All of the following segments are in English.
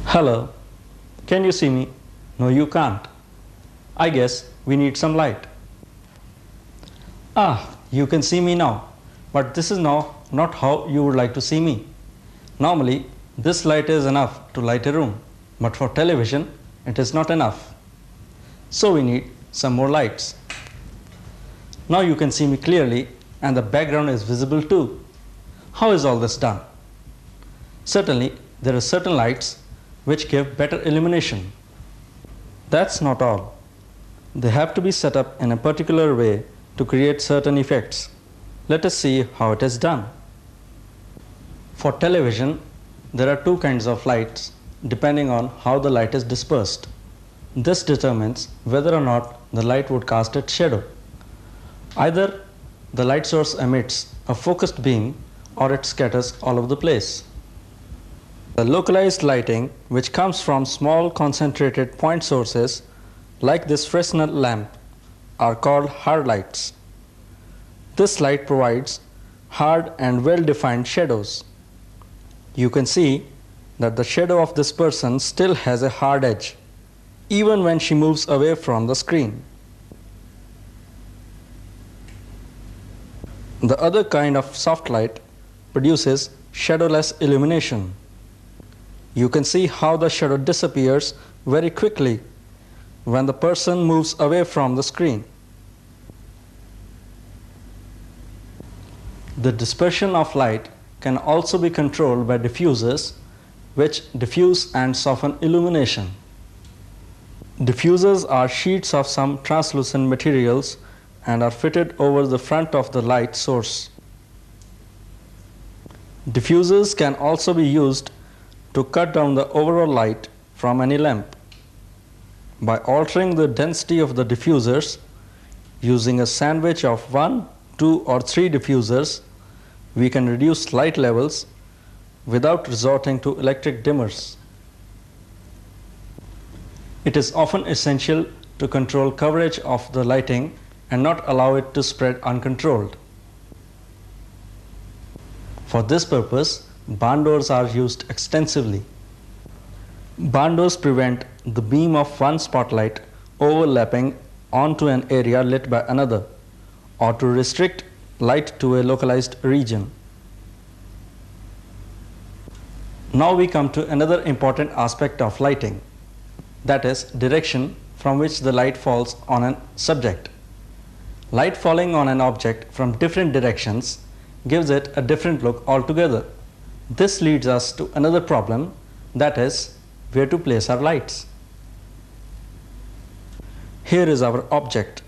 Hello, can you see me? No, you can't. I guess we need some light. Ah, you can see me now, but this is now not how you would like to see me. Normally, this light is enough to light a room, but for television, it is not enough. So we need some more lights. Now you can see me clearly and the background is visible too. How is all this done? Certainly, there are certain lights which give better illumination. That's not all. They have to be set up in a particular way to create certain effects. Let us see how it is done. For television, there are two kinds of lights depending on how the light is dispersed. This determines whether or not the light would cast its shadow. Either the light source emits a focused beam or it scatters all over the place. The localized lighting, which comes from small concentrated point sources like this Fresnel lamp, are called hard lights. This light provides hard and well-defined shadows. You can see that the shadow of this person still has a hard edge, even when she moves away from the screen. The other kind of soft light produces shadowless illumination. You can see how the shadow disappears very quickly when the person moves away from the screen. The dispersion of light can also be controlled by diffusers, which diffuse and soften illumination. Diffusers are sheets of some translucent materials and are fitted over the front of the light source. Diffusers can also be used to cut down the overall light from any lamp. By altering the density of the diffusers, using a sandwich of 1, 2 or 3 diffusers, we can reduce light levels without resorting to electric dimmers. It is often essential to control coverage of the lighting and not allow it to spread uncontrolled. For this purpose, barn doors are used extensively. Barn doors prevent the beam of one spotlight overlapping onto an area lit by another, or to restrict light to a localized region. Now we come to another important aspect of lighting, that is direction from which the light falls on a subject. Light falling on an object from different directions gives it a different look altogether. This leads us to another problem, that is, where to place our lights. Here is our object.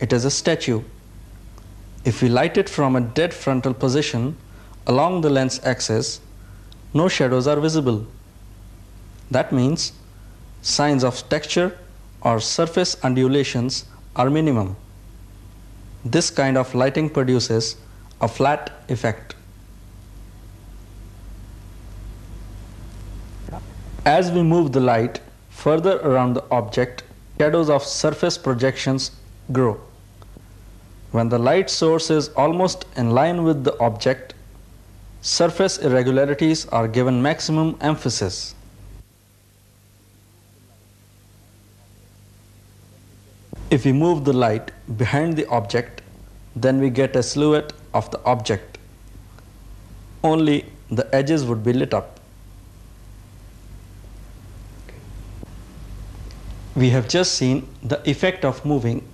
It is a statue. If we light it from a dead frontal position along the lens axis, no shadows are visible. That means signs of texture or surface undulations are minimum. This kind of lighting produces a flat effect. As we move the light further around the object, shadows of surface projections grow. When the light source is almost in line with the object, surface irregularities are given maximum emphasis. If we move the light behind the object, then we get a silhouette of the object. Only the edges would be lit up. We have just seen the effect of moving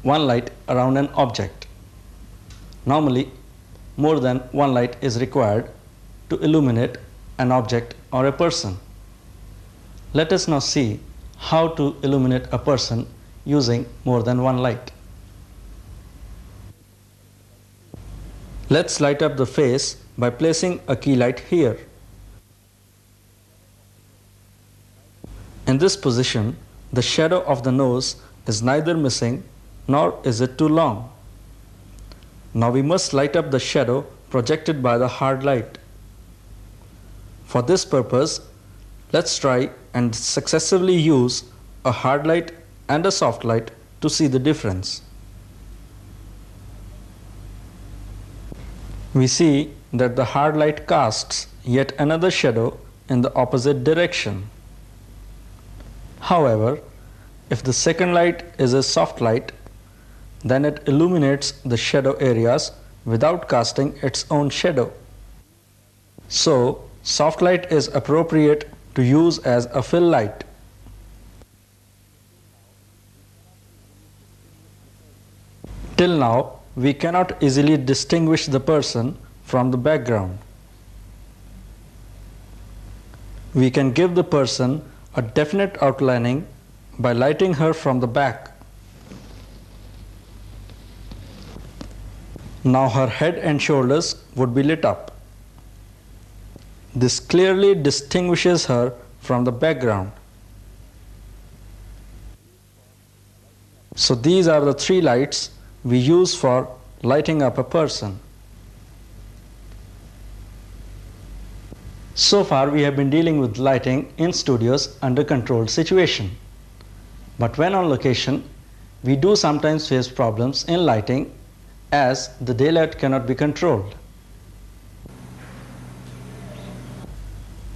one light around an object. Normally, more than one light is required to illuminate an object or a person. Let us now see how to illuminate a person using more than one light. Let's light up the face by placing a key light here. In this position, the shadow of the nose is neither missing nor is it too long. Now we must light up the shadow projected by the hard light. For this purpose, let's try and successively use a hard light and a soft light to see the difference. We see that the hard light casts yet another shadow in the opposite direction. However, if the second light is a soft light, then it illuminates the shadow areas without casting its own shadow. So, soft light is appropriate to use as a fill light. Till now, we cannot easily distinguish the person from the background. We can give the person a definite outlining by lighting her from the back. Now her head and shoulders would be lit up. This clearly distinguishes her from the background. So these are the three lights we use for lighting up a person. So far we have been dealing with lighting in studios under controlled situation. But when on location, we do sometimes face problems in lighting as the daylight cannot be controlled.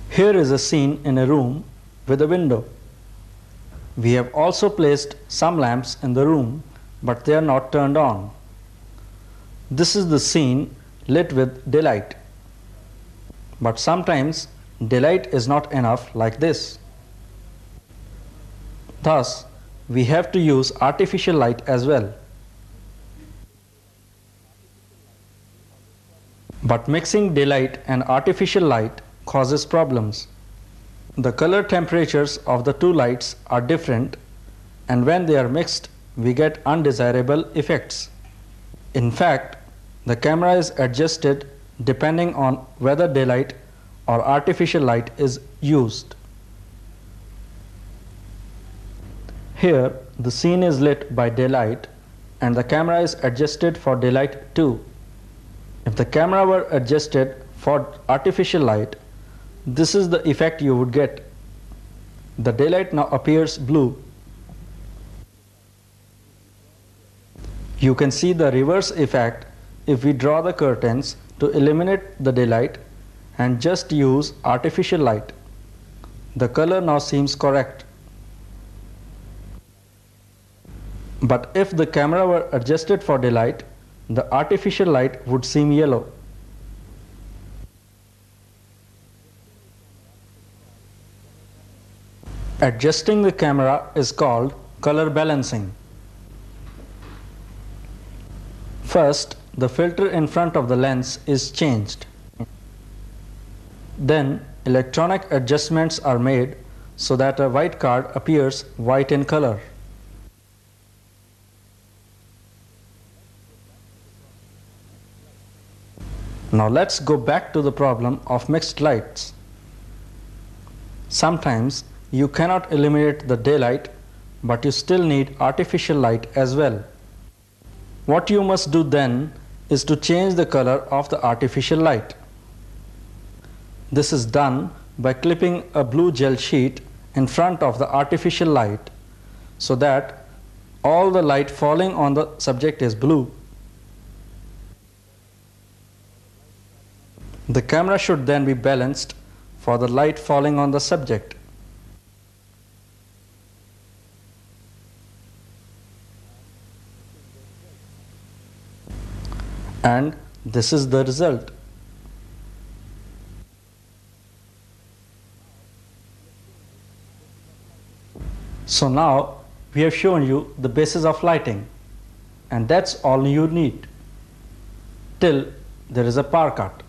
Here is a scene in a room with a window. We have also placed some lamps in the room, but they are not turned on. This is the scene lit with daylight. But sometimes daylight is not enough like this. Thus, we have to use artificial light as well. But mixing daylight and artificial light causes problems. The color temperatures of the two lights are different, and when they are mixed, we get undesirable effects. In fact, the camera is adjusted depending on whether daylight or artificial light is used. Here, the scene is lit by daylight and the camera is adjusted for daylight too. If the camera were adjusted for artificial light, this is the effect you would get. The daylight now appears blue. You can see the reverse effect if we draw the curtains to eliminate the daylight and just use artificial light. The color now seems correct. But if the camera were adjusted for daylight, the artificial light would seem yellow. Adjusting the camera is called color balancing. First, the filter in front of the lens is changed. Then, electronic adjustments are made so that a white card appears white in color. Now let's go back to the problem of mixed lights. Sometimes you cannot eliminate the daylight, but you still need artificial light as well. What you must do then is to change the color of the artificial light. This is done by clipping a blue gel sheet in front of the artificial light so that all the light falling on the subject is blue. The camera should then be balanced for the light falling on the subject. And this is the result. So now we have shown you the basis of lighting, and that's all you need till there is a power cut.